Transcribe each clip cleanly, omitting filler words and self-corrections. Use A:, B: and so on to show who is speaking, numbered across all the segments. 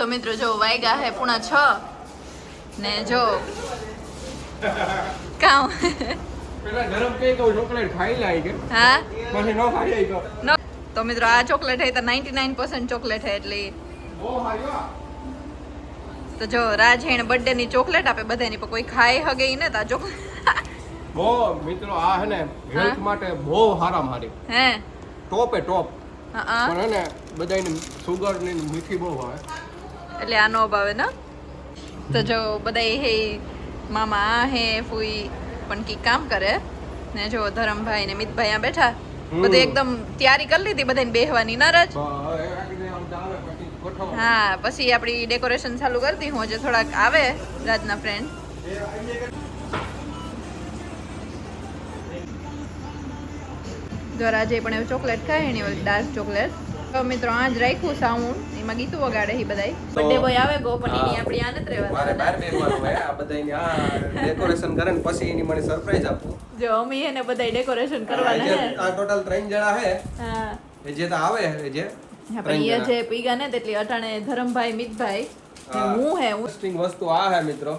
A: તો મિત્રો જો વાગ્યા હે 5:30 ને જો કામ
B: પેલા ગરમ કેક ચોકલેટ ખાઈ લાય કે
A: હા
B: પછી નો ખાઈ જાય
A: નો તો મિત્રો આ ચોકલેટ હે તો 99% ચોકલેટ હે એટલે
B: બહુ હારી હો
A: તો જો રાજ હેણ બર્થડે ની ચોકલેટ આપે બધાની પણ કોઈ ખાય હગે ઈ ને તા ચોકલેટ
B: બહુ મિત્રો આ હે ને હેલ્થ માટે બહુ હારામ હારી
A: હે
B: ટોપે ટોપ
A: હા
B: પણ હે ને બધાની સુગર ની મીઠી બહુ આવે
A: એટલે આ નો ભાવે ને તો જો બધા હે મામા હે ફૂઈ પણ કી કામ કરે ને જો ધરમભાઈ ને મિતભાઈ આ બેઠા બધે એકદમ તૈયારી કરી લીધી બધાને બેહવાની નરજ હા પછી આપડી ડેકોરેશન ચાલુ કરી દી હું જે થોડાક આવે રાજના ફ્રેન્ડ જો રાજે પણ એવું ચોકલેટ ખાય એની ઓલી ડાર્ક ચોકલેટ તો મિત્રો આજ રાખ્યું સાઉન્ડ એમાં ગીતું વગાડે હી બધાય બર્થડે બોય આવે ગો પણ એની આપણી આનત રહેવા
C: મારે બહાર બેસવાનું હોય આ બધાને આ ડેકોરેશન કરે ને પછી એની મને સરપ્રાઈઝ આપું
A: જો અમે એને બધાય ડેકોરેશન કરવાના હે
C: આ ટોટલ 3 જણા હે
A: હા
C: એ જે તો આવે એ જે
A: આપણે એ જે પીગા ને તેટલી અટાણે ધરમભાઈ મિતભાઈ હું હે હું
C: ઇન્ટરેસ્ટિંગ વસ્તુ આ હે મિત્રો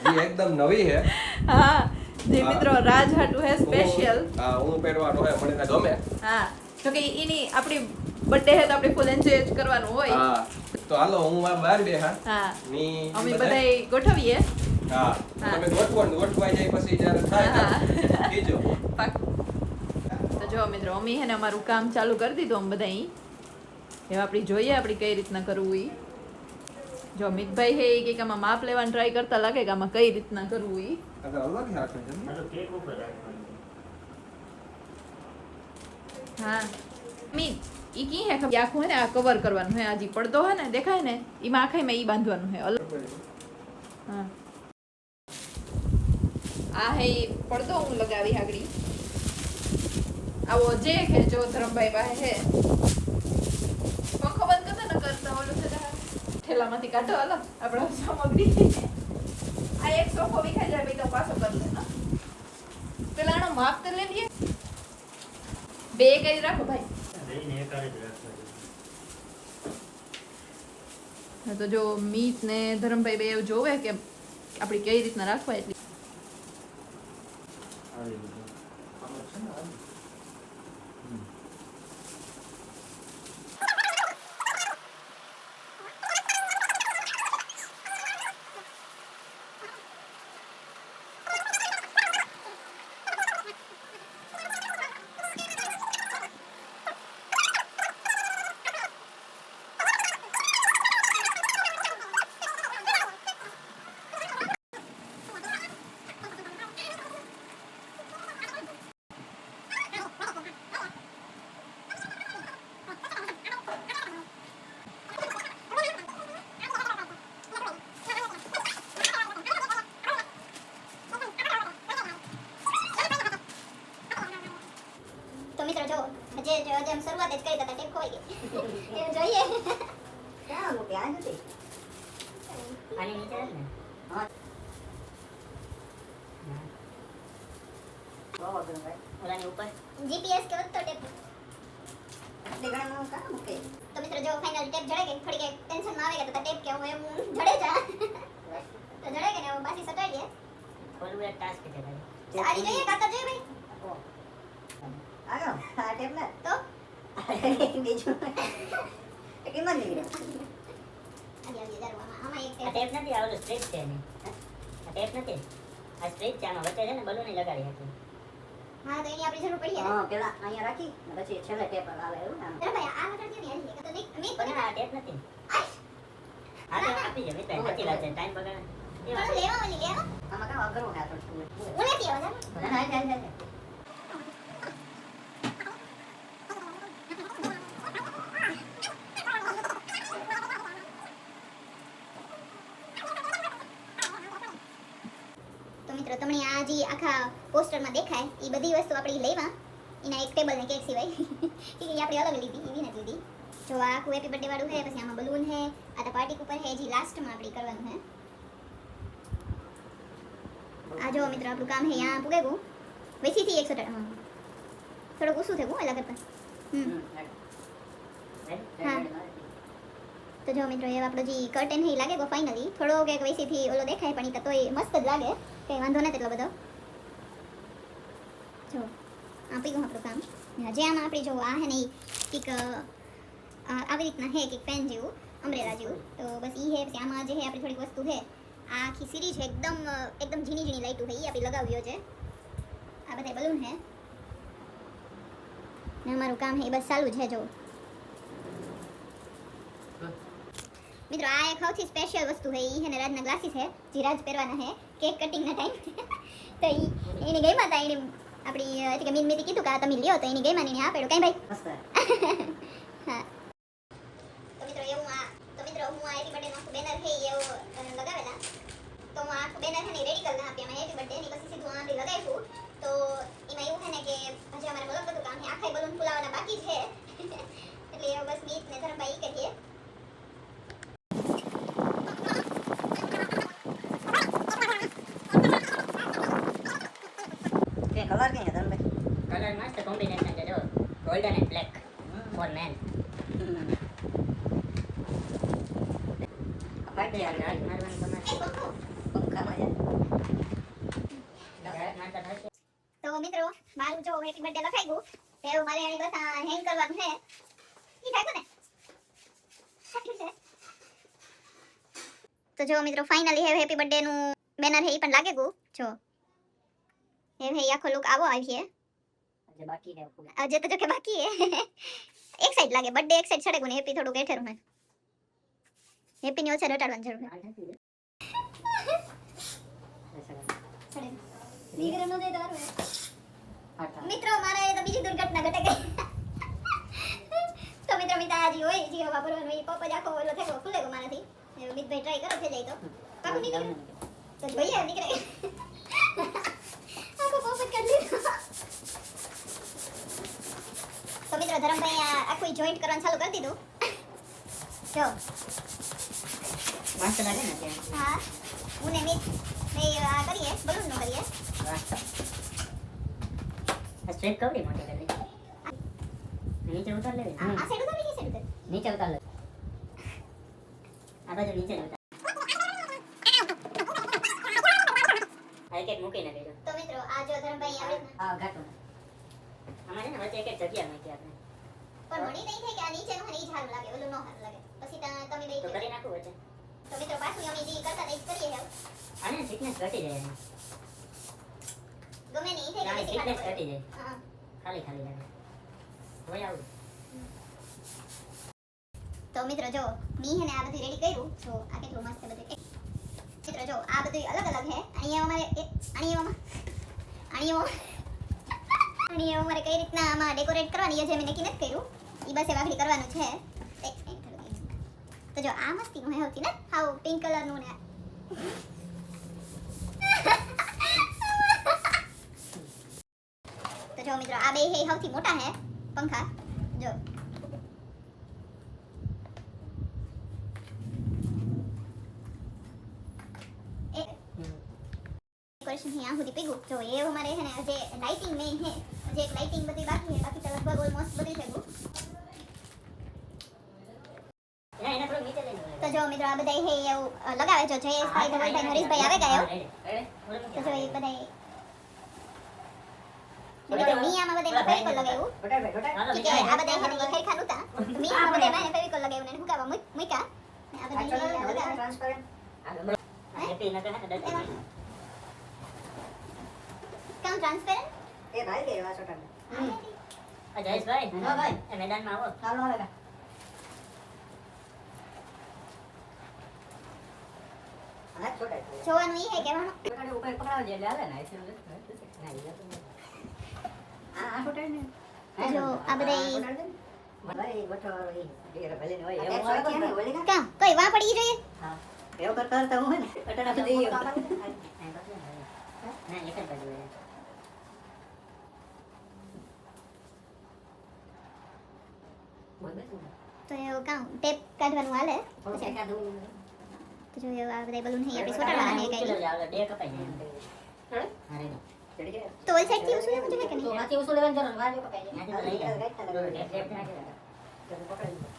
C: જે એકદમ નવી હે
A: હા જે મિત્રો રાજ હાટુ હે સ્પેશિયલ
C: હા હું પહેરવાનો હે મને ગમે
A: હા તો કે એની આપણી બર્થડે હે તો આપણે ફૂલ એન્જોય કરવાનું હોય
C: હા તો હાલો હું આ બહાર બેહા
A: હા
C: ની
A: અમે બધાય ગોઠવીએ
C: હા તમે ગોઠવાઈ જાય પછી જ્યારે થાય કીજો
A: તો જો મિત્રો અમે હે ને અમારું કામ ચાલુ કરી દીધું અમે બધા હવે આપણી જોઈએ આપણી કઈ રીતના કરવું ઈ જો મિતભાઈ હે કે આમાં માપ લેવાનું ટ્રાય કરતા લાગે કે આમાં કઈ રીતના કરવું ઈ
C: અગર અલગ રાખે છે
A: હા મી ઈ કી હે ખબર આખું હે ને આ કવર કરવાનું હે આજી પડદો હે ને દેખાય ને ઈમાં આખાઈમાં ઈ બાંધવાનું હે અલગ હા આ હે પડદો હું લગાવી આગળી આવો જે કે જો ધરમભાઈ પાસે હે પંખો બંધ કરતા ન કરતા ઓલું છે ઠેલામાંથી કાઢો હાલો આપણો સામગ્રી આ એક સોફો વિખાઈ જાય પછી તો પાછો કરી લે ને પેલા આનો માપ તો લઈ લઈએ બે કરી રાખો ભાઈ તો જો મીત ને ધરમભાઈ બે એવું જોવે કે આપણી કઈ રીતના રાખવા એટલી
D: મિત્રો જો જેમ શરૂઆત જ કરી હતા ટેપ ખોઈ ગઈ એ જોઈએ ક્યાં મૂકી આ નથી આની નીચે ને હા બહુ ગરમ ભાઈ ઓલાની ઉપર જીપીએસ કે વત્તો ટેપ એટલે ઘણા માં કા મૂકે તો મિત્રો જો ફાઇનલ ટેપ જડે કે થોડી કે ટેન્શન માં આવે કે તો ટેપ કે હું એમ જડે જા તો જડે કે ને બાસી સટાઈ દે ઓલું એક ટાસ્ક છે ભાઈ આની જોઈએ કાકા જોઈએ ભાઈ આગળ આ ટેપ ને તો બીજું કિંમત નહીં આમાં એક ટેપ નથી આવલો સ્ટ્રેચ છે ને આ ટેપ નથી આ સ્ટ્રેચ છે આમાં વચ્ચે છે ને બલૂન લગાડી હતી હા તો એની આપણી જરૂર પડી હા પેલા અહીંયા રાખી પછી છેલ્લે ટેપ આવે એવું ને અરે ભાઈ આ લગાડી દે ને તો નહીં પણ આ ટેપ નથી આ ટેપ આપી દે મિત્ર નથી લાગે ટાઈમ બગાડે એ લેવાની લેવા આમાં કામ અઘરું ને આ તો ઓલે થી આવે ના ના ના તમને આ જે આખા પોસ્ટરમાં દેખાય એ બધી વસ્તુ આપણે લેવા એના એક ટેબલ ને કેક સિવાય કે આપણે અલગ લીધી એવી નથી લીધી જો આ આખું હેપી બર્થડે વાળું છે પછી આમાં બલૂન છે આ તો પાર્ટી ઉપર છે જે લાસ્ટમાં આપણે કરવાનું છે આ જો મિત્રો આપણું કામ છે यहाँ પૂગે ગયું વૈસીથી 100 હા થોડુંક ઓછું થયું એલા કરતા હા તો જો મિત્રો એ આપણો જે કર્ટેન હે ઈ લાગે ગો ફાઇનલી થોડો કે વૈસીથી ઓલો દેખાય પણ ઈ તો તોય મસ્ત જ લાગે કંઈ વાંધો નથી એટલો બધો જો આપી ગયું આપણું કામ જે આમાં આપણી જો આ હે ને ઈ કંઈક આવી રીતના હે કંઈક પેન જેવું અમરેલા જેવું તો બસ ઈ હે પછી આમાં જે હે આપણી થોડીક વસ્તુ હે આ આખી સિરીઝ હે એકદમ ઝીણી ઝીણી લાઈટો હે ઈ આપણે લગાવ્યો છે આ બધા બલૂન હે ને અમારું કામ હે ઈ બસ ચાલુ છે જો મિત્રો આ એક સૌથી સ્પેશિયલ વસ્તુ હે ઈ હે ને રાજના ગ્લાસીસ હે જે રાજ પહેરવાના હે કેક કટિંગના ટાઈમ તો ઈ એની ગઈમાં હતા એની આપણી એટલે કે મીન કીધું કે આ તમે લ્યો તો એની ગઈમાં એને આ પડ્યો કઈ ભાઈ હા તો મિત્રો હું આ હેપી બર્થડે નો બેનર હે એવું લગાવેલા તો હું આ બેનર હે ને રેડી કરી નાખી અમે હેપી બર્થડે ની પછી સીધું આંબી લગાવ્યું તો એમાં એવું હે ને કે હજી અમારે બોલો બધું કામ હે આખા બલૂન ફૂલાવવાના બાકી છે એટલે એવું બસ મીત ને ધરમભાઈ કહીએ
E: કલર કઈ હતા ભાઈ
F: કલર મસ્ત કોમ્બિનેશન છે જો golden and black four man
E: fight યાર
F: રાજ મારવાનું તમારે
E: પંખામાં યાર
F: રાજ મારતા થશે
D: તો મિત્રો મારું જો હેપી બર્થડે લખાઈ ગયું એવું મારે એની બસ હેંગ કરવાનું છે ઈ થાય ને સાચું છે તો જો મિત્રો ફાઇનલી હેપી બર્થડે નું બેનર હે ઈ પણ લાગે ગયું જો હે ભાઈ આખો લુક આવો આવી છે
E: જે બાકી છે પૂરા
D: આજે તો જો કે બાકી હે એક સાઈડ લાગે બર્થડે એક સાઈડ છડે ગુને હેપી થોડું કેઠેરું હે હેપી ની ઓછા રટાડવાનું જરૂર હે છડે નીકળે નો દે તારું મિત્રો મારે તો બીજી દુર્ઘટના ઘટે ગઈ તો મિત્રો મિતાજી હોય જે વાપરવાનું હોય પપ્પા આખો ઓલો થેકો ખુલે ગયો મારાથી મિતભાઈ ટ્રાય કરો થઈ જાય તો કાકુ નીકળે તો જોઈએ નીકળે આખો પોપટ કરી લીધો તો મિત્રો ધરમભાઈ આખું જોઈન્ટ કરવાનું ચાલુ કરી દીધું જો
F: મસ્ત લાગે ને ત્યાં
D: હા હું ને મિત ને આ કરીએ બલૂન નો કરીએ
F: મસ્ત સ્ટ્રેટ કવરી મોટી કરી નીચે ઉતાર લેવી
D: આ સાઈડ ઉતારી કે સાઈડ ઉતારી
F: નીચે ઉતાર લે આ બાજુ નીચે ઉતાર આ એક મૂકીને દેજો
D: તો મિત્રો આ જો ધરમભાઈ આવી રીતના
F: હા ઘાટો અમારે ને વચ્ચે એક જગ્યા મૂકી આપણે
D: પણ મણી નહીં થાય કે આ નીચે મને ઈ જ સારું લાગે ઓલું નો સારું લાગે પછી તમે બે
F: તો કરી નાખું વચ્ચે
D: તો મિત્રો પાછું અમે જે કરતા હતા એ જ કરીએ હવે
F: આને ફિટનેસ ઘટી જાય એમાં
D: ગમે નહીં થાય કે
F: ફિટનેસ
D: બેસી
F: ઘટી જાય
D: હા
F: ખાલી ખાલી લાગે હોય આવું
D: તો મિત્રો જો મી હે ને આ બધું રેડી કર્યું જો આ કેટલું મસ્ત બધું મિત્રો જો આ બધું અલગ અલગ હે અહીંયા અમારે આણીઓ અમારે કઈ રીતના આમાં ડેકોરેટ કરવાની છે મેં નક્કી નથી કર્યું ઈ બસ વાઘડી કરવાનું છે તો જો આ મસ્તીનું હે હોતી ને હાવ પિંક કલરનું ને તો જો મિત્રો આ બે હે સૌથી મોટા હે પંખા જો डेकोरेशन है यहाँ સુધી પીગું જો એ અમારે है ને જે લાઇટિંગ મેઇન है જે એક લાઇટિંગ બધી બાકી है બાકી તો લગભગ ઓલમોસ્ટ બધી થઈ ગયું
F: એને થોડું નીચે લઈ લો
D: તો જો મિત્રો આ બધા હે એવું લગાવે જો જયેશભાઈ ધવલભાઈ હરીશભાઈ આવે ગયા તો જો એ બધા મિત્રો મિયામાં બધા ફેવિકોલ લગાવ્યું કે આ બધા હે ને ખરેખર નહોતા મિયામાં બધા મેં ફેવિકોલ લગાવ્યું ને હુકાવા મૂક્યા ને આ બધા લગાવે
E: ટ્રાન્સપરન્ટ
F: હેપી નકર હે ડર
D: કામ ટ્રાન્સપેરન્ટ
E: એ ભાઈ કે એવા છોટા
F: જયેશભાઈ
E: હા ભાઈ.
F: એ મેદાનમાં આવો
E: ચાલો હવે હા છોટા
D: જોવાનું ઈ હે કહેવાનું
E: છોટા ઉપર પકડાવજે એટલે હાલે ને એટલે આ છોટા ને
D: જો આ બધા
E: ભાઈ બઠો એ ભલે ને હોય એવું હોય ને બોલી કા
D: કામ કોઈ વા પડી જોઈએ
E: હા એવું કરતા કરતા હું ને અટણા તો દઈએ
F: ના એક જ બાજુ હોય.
E: બોલ બે
D: તો એવું કામ ટેપ કાઢવાનું હાલે
E: થોડું શેકા દઉં
D: તો જો એવું આ બધા બલૂન હે આપણે સોટાડવાના હે કઈ
F: બે કપાઈ જાય હા રેડી
E: ચડી જાય
D: તો ઓલ સાઈડ થી ઉસું જોઈએ કે
E: તો
D: નહીં
E: માથી ઉસું લેવાનું જરૂર વાજો કપાઈ જાય
F: ત્યાંથી તો લઈ જાય.
E: પકડી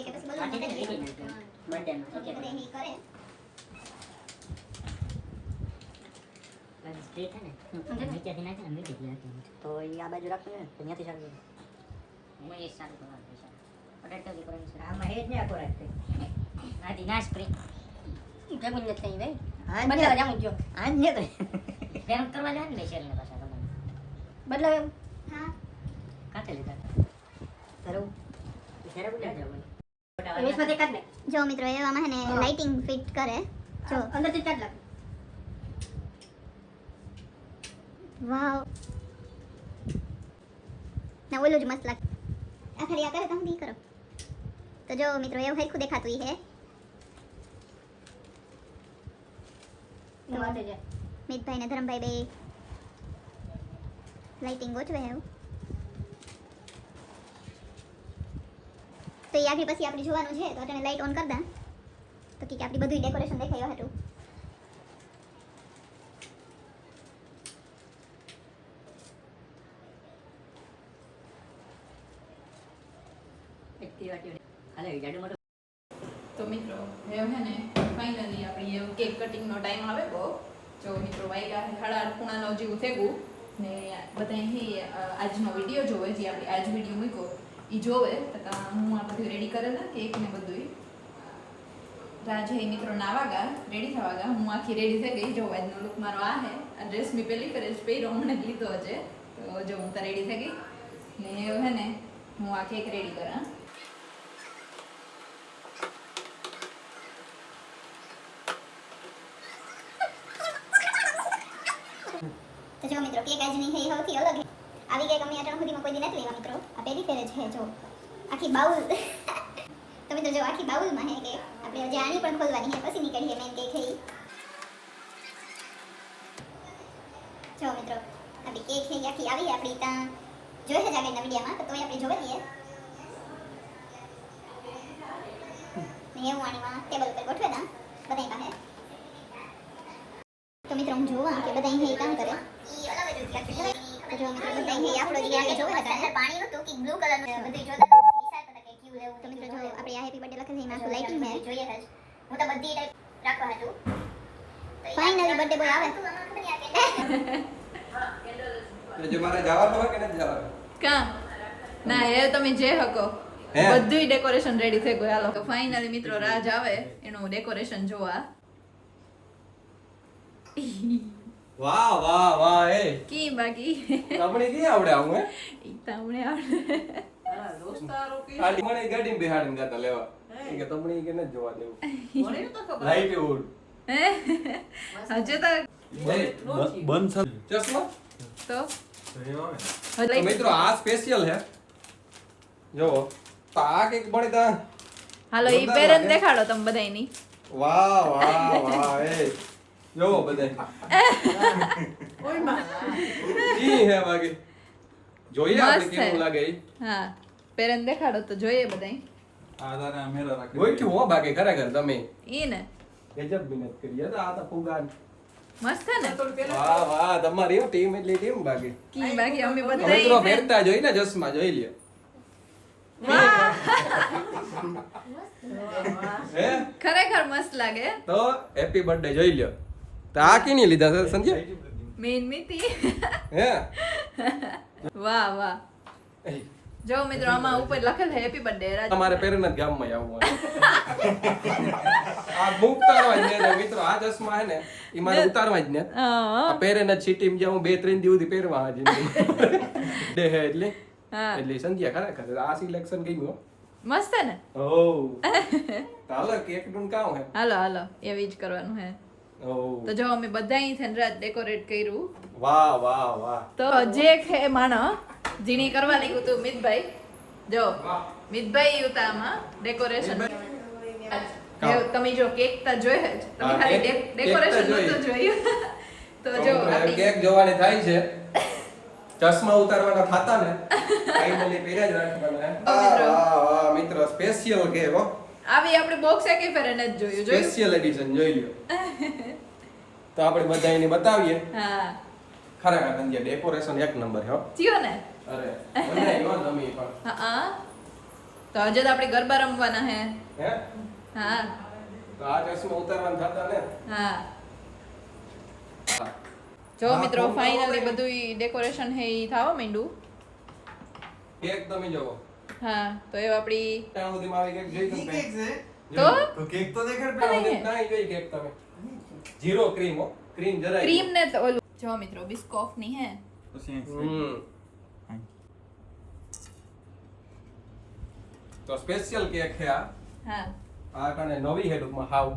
D: કે પછી બોલવા
F: માટે
D: માટે
F: લીધી નથી. બર્થડે નો
D: ઓકે બધે ઈ કરે
F: સ્ટ્રેટ છે ને નીચેથી નાખે ને મીઠી જ હતી
E: તો એ આ બાજુ રાખતું ને તો ત્યાંથી સારું
F: હું એ સારું કરવાનું છે અડાડતો કરવાનું છે
E: આમાં હે જ ને આખો રાખતે
F: આથી નાશ કરી
E: ભેગું નથી થઈ ભાઈ હા
F: બદલાવા જાઉં જો
E: આ જ ને તો
F: પેરમ કરવા જાય ને શેર ને પાછા તમને
E: બદલાવ એમ
D: હા
F: કાતે લીધા
E: તારું ત્યારે બોલે જવું
F: એમાં
E: કાઢ ને
D: જો મિત્રો એવામાં હે ને લાઇટિંગ ફિટ કરે જો
E: અંદરથી કાઢ લાગ
D: વાવ ના ઓલું જ મસ્ત લાગે આ ખાલી આ કરે તો હું દી કરો તો જો મિત્રો એવું હરખું દેખાતું ઈ હે
E: એ વાતે છે
D: મિતભાઈ ને ધરમભાઈ બે લાઇટિંગ ગોઠવે એવું તો એ આગળ પછી આપણે જોવાનું છે તો તમે લાઇટ ઓન કરી દા તો કે આપણી બધું ડેકોરેશન દેખાયું હતું
E: એટલી વાટી હાલે જાડુ મોટો
A: તો મિત્રો હવે હે ને ફાઇનલી આપણી કેક કટિંગનો ટાઈમ આવે બહુ જો મિત્રો વાગ્યા 8:30 જેવું થેગું ને બધા અહીં આજનો વિડીયો જોવે જે આપણે આજ વિડીયો મૂક્યો એ જોવે તો હું આ બધું રેડી કરેલા કેક ને બધું રાજ હે મિત્રો નાવા ગા રેડી થવા ગા હું આખી રેડી થઈ ગઈ જો આજનો લુક મારો આ હે આ ડ્રેસ મેં પહેલી ફેર જ પહેર્યો હમણાં જ લીધો છે તો જો હું તો રેડી થઈ ગઈ ને હે ને હું આ કેક રેડી કરા
D: તો જો મિત્રો કેક આજની હે સૌથી અલગ હે આવી કેક અમે અટાણ સુધીમાં કોઈ દી નથી લેવા મિત્રો આ પહેલી ફેર જ છે જો આખી બાઉલ તો મિત્રો જો આખી બાઉલમાં હે કે આપણે હજી આની પણ ખોલવાની હે પછી નીકળી હે મેન કેક હે ઈ. જો મિત્રો આપણી કેક હે આખી આવી હે આપણી ત્યાં જોઈ છે આગળના વિડીયોમાં તો તોય આપણે જોઈ લઈએ ને હું આણીમાં ટેબલ ઉપર ગોઠવે દા બધાય પાસે તો મિત્રો હું જોવા કે બધા અહીં કામ કરે ઈ અલગ જ રીતે તો જો મિત્રો બધા અહીં આપણો જે આગળ જોવે હતા પાણી હતું કે બ્લુ કલરનું બધું જોતા વિચારતા હતા કે ક્યુ લેવું તો મિત્રો જો આપણે આ હેપી બર્થડે લખે છે એમાં આખું લાઇટિંગ છે જોઈએ છે હું તો બધી ટાઈપ રાખવા હતું ફાઇનલી બર્થડે બોય આવે
C: તો જે મારે જવાનું હોય કે નથી જવાનું
A: કા ના એ તમે જે હકો
C: હે?
A: બધુંય ડેકોરેશન રેડી થઈ ગયું હાલો તો ફાઇનલી મિત્રો રાજ આવે એનું ડેકોરેશન જોવા
C: વાહ વાહ વાહ એ
A: કી બાકી
C: તમને કી આવડે આવું હે
A: ઈ તમને આવડે
C: ખાલી મને ગાડીમાં બેહાડીને જતા લેવા ઈ કે તમને ઈ કે નથી જોવા દેવું લાઈટ ઉડ
A: હજે તો
C: ચશ્મા
A: તો
C: તો મિત્રો આ સ્પેશિયલ હે જો તો આ કેક બને તા
A: હાલો ઈ પેરેન દેખાડો તમે બધાયની
C: વાહ વાહ વાહ એ જો બધા ઈ હે બાકી જોઈએ આપણે
A: મસ્ત
C: કેવું
A: હે.
C: લાગે ઈ
A: હા પેરેન દેખાડો તો જોઈએ બધાય
C: ગોઈઠું હો બાકી ખરેખર તમે
A: ઈ ને
C: ગજબ મહેનત કરી હે તો આ તો ફુગાન
A: મસ્ત હે ને
C: વાહ વાહ તમારી ટીમ એટલી ટીમ બાકી
A: કી બાકી અમે
C: મિત્રો
A: બધાય
C: ફેરતા જોઈ ને ચશ્મા જોઈ લ્યો હે
A: ખરેખર મસ્ત લાગે
C: તો હેપી બર્થડે જોઈ લ્યો તો આ કીની લીધા છે સંજય
A: મેન મીતી
C: હે
A: વાહ વાહ જો મિત્રો આમાં ઉપર લખેલ છે હેપી બર્થડે રાજ
C: તમારે પેરેન્ટ ગામમાં આવવું આ બુક ઉતારવા જ ને મિત્રો આ ચશ્મા હે ને ઈ મારે ઉતારવા જ ને આ પેરેન્ટ જ સિટીમાં જે હું 2-3 દિવસ થી પહેરવા હજી ડે હે એટલે
A: હા
C: એટલે સંજ્યા ખરેખર આ સિલેક્શન ગમ્યું હો.
A: મસ્ત હે ને
C: ઓ તાલે કેક નું કામ હે
A: હાલો હાલો એવી જ કરવાનું હે
C: ઓ
A: તો જો અમે બધા અહીં રાત ડેકોરેટ કર્યું
C: વાહ વાહ વાહ
A: તો જે ખે માનો જીણી કરવા લાગ્યું તું મિતભાઈ જો મિતભાઈ ઉતામાં ડેકોરેશન તમે જો કેક તા જોઈ જ તમે
C: હા,
A: ખાલી
C: કેક
A: ડેકોરેશન
C: તો
A: નતું જોયું તો જો આપણી
C: કેક જોવાની થાય છે ચશ્મા ઉતારવાના થાતા ને ફાઇનલી પહેર્યા જ રાખવાના હે.
A: મિત્રો.
C: વાહ વાહ મિત્રો સ્પેશિયલ કેક હો
A: આવી આપણે બોક્સ એકે ફેર ન જોયું જોયું
C: સ્પેશિયલ એડિશન જોઈ લ્યો તો આપણે બધા એને બતાવીએ
A: હા
C: ખરેખર સંજ્યા ડેકોરેશન એક નંબર હો
A: થયો ને
C: અરે બનાવી હો તમે પણ
A: હા તો આજે તો આપણે ગરબા રમવાના હે
C: હે
A: હા
C: તો આ ચશ્મા ઉતારવાના થતા ને
A: હા જો મિત્રો ફાઇનલી બધું ડેકોરેશન હે ઈ થાવા માંડ્યું
C: કેક તમે જોવો
A: હા તો એ આપણી
C: ત્યાં સુધીમાં આવી કેક જોઈ તમે
A: તો
G: તો કેક તો દેખાડ
C: ત્યાં સુધી નહીં જોઈ કેક તમે જીરો ક્રીમ હો ક્રીમ જરાય
A: ક્રીમ ને તો ઓલું જો મિત્રો બિસ્કોફ ની હે
C: હમ તો સ્પેશિયલ કેક છે
A: હા
C: આ કારણે નવી હે ટૂંકમાં હાવ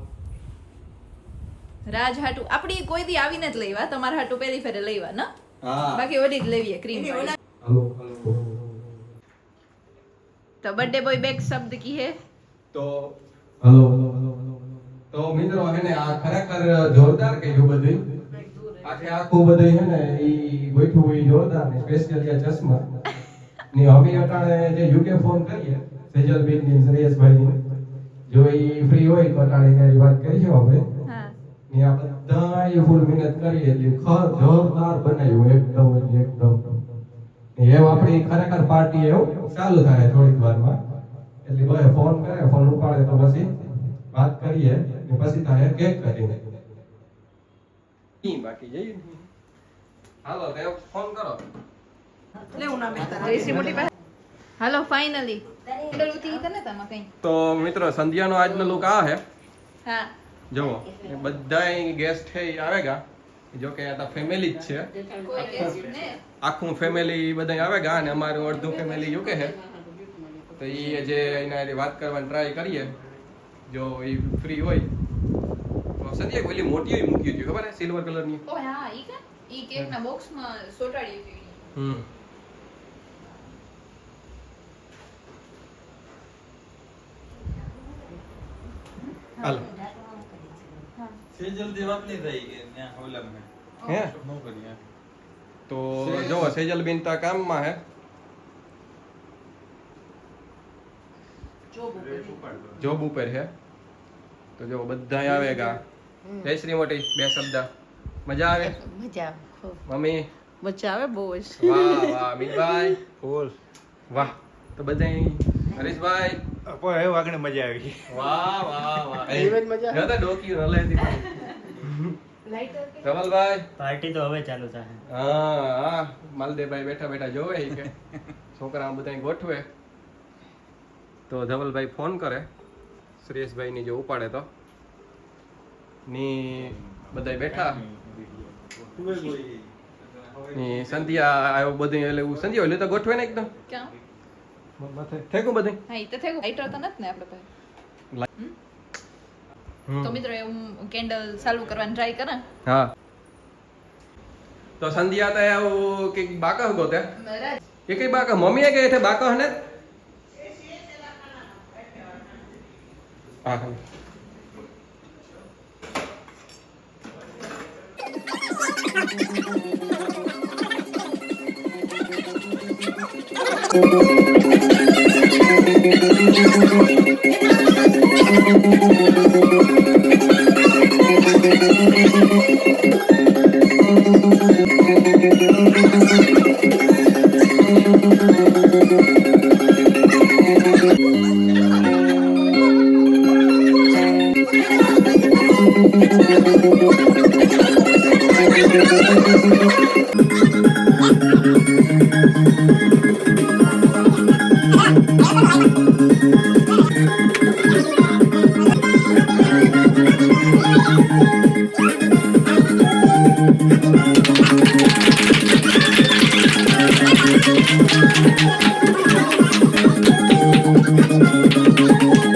A: રાજ હાટુ આપણી કોઈ દી આવીને જ લઈવા તમારા હાટુ પહેલી ફેરે લઈવા ને
C: હા
A: બાકી ઓલી જ લેવીએ ક્રીમ
C: હલો હલો
A: તો બર્થડે બોય બેક શબ્દ કી હે
C: તો હલો તો મિત્રો હે ને આ ખરેખર જોરદાર કહ્યું બધું આખું બધું છે ને ઈ ગોઠવું હોય જોરદાર ને સ્પેશિયલ આ ચશ્મા ને અમે અટાણે જે યુકે ફોન કરીએ સેજલ બેન ની શ્રેયસભાઈ ની જો ઈ ફ્રી હોય તો અટાણે એની વાત કરીશું આપણે
A: હા
C: ને આ બધા એ ફૂલ મહેનત કરી એટલે જોરદાર બનાવ્યું એકદમ ને એમ આપણી ખરેખર પાર્ટી એવું ચાલુ થાય થોડીક વારમાં એટલે ભાઈ ફોન કરે ફોન ઉપાડે તો પછી વાત કરીએ ને પછી થાય કેક કરીને બાકી જઈએ હાલો તે ફોન કરો
A: જયશ્રી મોટી પાસે હાલો ફાઇનલી ઓર્ડર ઉતી તને તમ કઈ
C: તો મિત્રો સંધ્યાનો આજનો લુક આ હે
A: હા
C: જુઓ એ બધાય ગેસ્ટ છે ઈ આવેગા જો કે આ ફેમિલી જ છે
A: કોઈ ગેસ્ટ ને
C: આખું ફેમિલી બધાય આવેગા અને અમારું અડધું ફેમિલી યુકે છે તો ઈ જે એના હારે વાત કરવાની ટ્રાય કરીએ જો ઈ ફ્રી હોય તો સદ્ય ઓલી મોટી મૂકી હતી ખબર હે સિલ્વર કલરની
A: ઓ હા ઈ કે ઈ કેક ના બોક્સ માં સોટાડી હતી
C: હમ હાલો
G: से जल्दी बात नहीं रही कि यहाँ ओला में
C: હે
G: नो करिए
C: તો જો સેજલ બેન તા કામમાં હે જોબ ઉપર છે તો જો બધાય આવેગા જય શ્રી મોટી બે શબ્દ મજા આવે
H: મજા
C: મમ્મી
H: મજા આવે બહુ જ
C: વાહ વાહ મીતભાઈ
G: फूल
C: વાહ તો બધાય હરીશભાઈ
G: अपो है वागने मजा આવી
C: વાહ વાહ વાહ જો તો ડોકી હલે હતી ધવલભાઈ
F: પાર્ટી તો હવે ચાલુ થાય
C: હા હા માલદેવભાઈ બેઠા બેઠા જોવે ઈ કે છોકરા બધાય ગોઠવે તો ધવલભાઈ ફોન કરે શ્રેયસભાઈ ની જો ઉપાડે તો ની બધાય બેઠા ની સંધ્યા આવ્યો બધું એટલે એવું સંધ્યા એટલે તો ગોઠવે ને એકદમ
A: ક્યાં
C: ઠેકું બધું
A: હા ઈ તો થયું લાઈટર તો નથી ને આપણે પાસે તો મિત્રો એ હું કેન્ડલ ચાલુ કરવાની ટ્રાય કરા
C: હા તો સંધ્યા તો આવું કે બાકા ગોતે
A: રાજ
C: એ કઈ બાકા મમ્મીએ કહે છે બાકા હને હા
D: Thank you.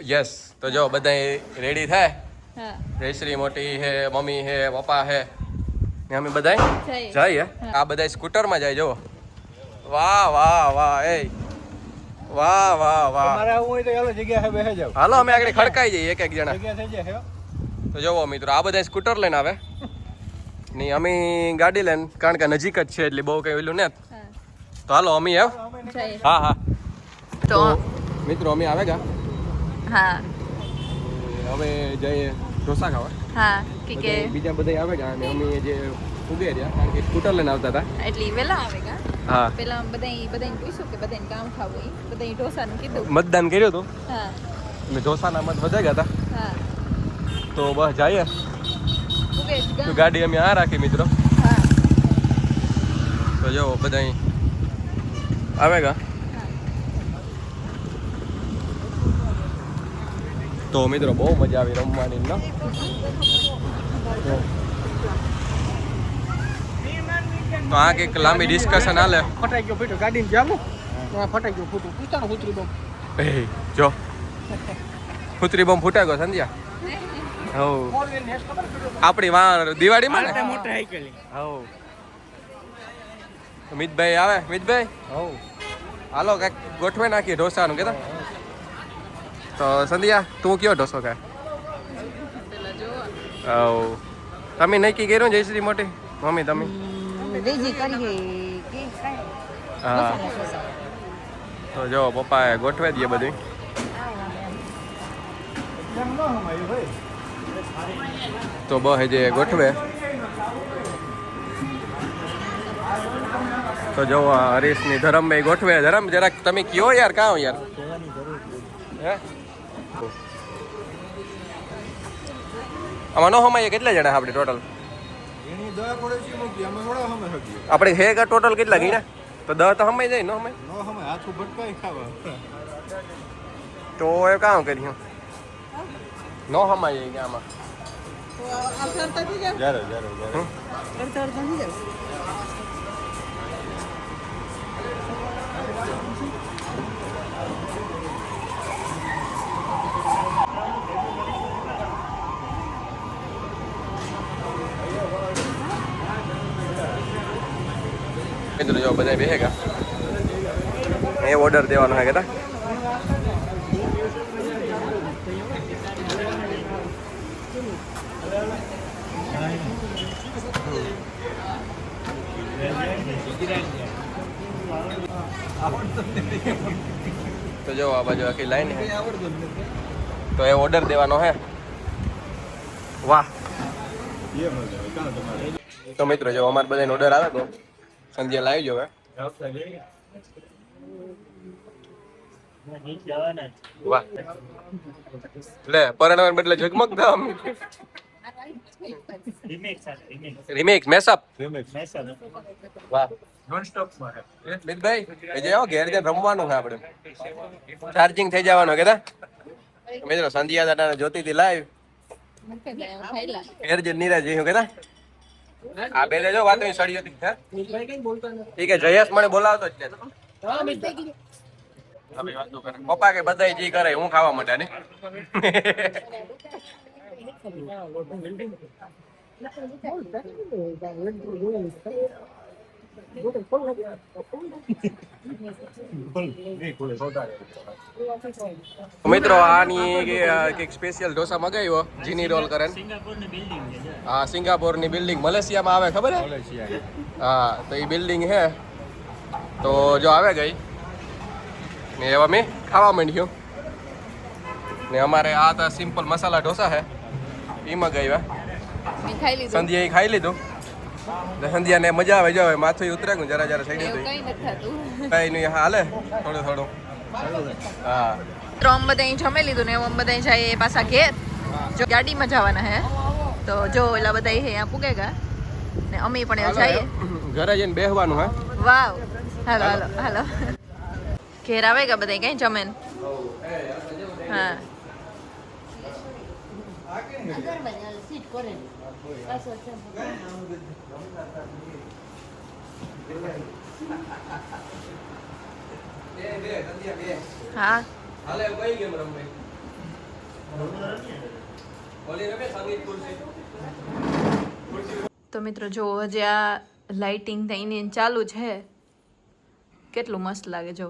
B: યસ તો જો બધા રેડી થાય
A: હા
B: જયશ્રી મોટી હે મમ્મી હે પપ્પા હે ને અમે બધા
A: જઈએ.
B: જઈએ આ બધા સ્કૂટરમાં જાય જો વાહ વાહ વાહ એ વાહ વાહ વાહ
H: આવું હોય તો ચાલો જગ્યા હે બેસી જાવ
B: હાલો અમે આગળ ખડકાઈ જઈએ એક જણા
H: જગ્યા થઈ જાય
B: તો જોવો મિત્રો આ બધા સ્કૂટર લઈને આવે નહીં અમે ગાડી લઈને કારણ કે નજીક જ છે એટલે બહુ કઈ ઓલું ને
A: હા
B: તો હાલો અમે આવ
A: જઈએ.
B: હા હા
A: તો
B: મિત્રો અમે આવે ગા
A: હા
B: હવે જઈએ ઢોસા ખાવા
A: હા કે
B: બીજા બધા આવે ગા અને અમે જે ઉગે રહ્યા કારણ કે સ્કૂટર લઈને આવતા હતા
A: એટલી વેલા આવે કા
B: હા
A: પેલા બધાને પૂછ્યું કે બધાને કામ ખાવું એ બધાને ઢોસાનું કીધું.
B: મતદાન કર્યું હતું
A: હા
B: અમે ઢોસાના મત બધા ગયા હતા
A: હા
B: તો બસ જઈએ
A: ઉગે જ
B: તો
A: ગામ.
B: ગાડી અમે આ રાખી મિત્રો
A: હા
B: તો જો બધા આવે ગા તો મિત્રો બહુ મજા આવી રમવાની ને તો આ કંઈક લાંબી ડિસ્કશન હાલે
H: ફટાઈ ગયો ફૂટ્યો ગાડીને ચાલુ ફટાઈ ગયો ફૂટું પૂછાણું ઉતરી દઉં
B: એ જો ફૂતરી બોમ્બ ફૂટાઈ ગયો સંધ્યા હવ આપણી વાર દિવાળીમાં ને
H: મોટા હાઈકલી
B: હવ મિતભાઈ આવે મિતભાઈ
H: હવ
B: હાલો કાંઈક ગોઠવે નાખીએ ઢોસાનું કેતા તો સંધ્યા તું કયો ઢોસો ખાય હવ તમે નક્કી કર્યું જયશ્રી મોટી મમ્મી તમે
E: વેજી કરીએ કે
B: હા તો જો પપ્પાએ ગોઠવે દઈએ બધી તો બસ જે ગોઠવે તો જો હરીશની ધરમભાઈ ગોઠવે ધરમ જરાક તમે કયો યાર કાં યાર હે આમાં નો હમાય કેટલા જણા આપણે ટોટલ
H: એની દવા પડે મૂકી અમે થોડા હમે હકી
B: આપણે હે કા ટોટલ કેટલા ગીના તો 10 તો હમાઈ જાય નો હમાય
H: નો હમે હાથું ભટકાઈ ખાવા
B: તો એ કામ કર્યું નો હમાય જાય કે આમાં
H: જ્યારે જ્યારે જ્યારે
B: મિત્રો જો બધા બેહેગા એ ઓર્ડર દેવાનો હે કેતા તો જો આ બાજુ આખી લાઈન હે તો એ ઓર્ડર દેવાનો હે વાહ તો મિત્રો જો અમારે બધાને ઓર્ડર આવે તો સંધ્યા લાવી જો હે વાહ લે પરણવાને બદલે ઝગમગ ધામ રિમેક્સ મેસઅપ વાહ
H: નોન સ્ટોપ માં હે
B: મિતભાઈ એ જે આવો ઘેર જઈને રમવાનું છે આપણે ચાર્જિંગ થઈ જવાનું કેતા મિત્રો સંધ્યા દાદાને જોતી હતી લાઈવ ઘેર જઈને નીરજ જોયું કેતા આ બે જો વાતો સડી હતી હે ઠીક છે જયેશ મને બોલાવતો જ છે પપ્પા કે બધા જી કરે હું ખાવા માટે ને મિત્રો આની એક સ્પેશિયલ ઢોસા મગાવ્યો જીની રોલ કરે હા સિંગાપોરની બિલ્ડિંગ મલેશિયામાં આવે ખબર હે હા તો એ બિલ્ડિંગ હે તો જો આવે ગઈ ને એવા મેં ખાવા માંડ્યું ને અમારે આ તો સિમ્પલ મસાલા ઢોસા હે એ મગાવ્યા
A: ખાઈ લીધું
B: સંધ્યાએ ખાઈ લીધું સંધ્યાને મજા આવે જો માથું ઉતરે ગયું જરા જરા થઈ
A: એવું
B: ગયું
A: કઈ નથી થતું
B: કઈ નહીં હાલે થોડું થોડું હા
A: તો અમે બધા અહીં જમી લીધું ને અમે બધા જઈએ પાછા ઘેર જો ગાડીમાં જવાના હે તો જો ઓલા બધા હે અહીંયા પૂગેગા ને અમે પણ એવું જઈએ
B: ઘરે જઈને બેહવાનું હે
A: વાવ હાલો હાલો હાલો ઘેર આવેગા બધા કઈ જમેન હા હા
B: હાલે કઈ ગેમ રમવી ઓલી રમે સંગીત ખુરશી.
A: તો મિત્રો જો હજી આ લાઇટિંગ થઈને ચાલુ છે, કેટલું મસ્ત લાગે જો.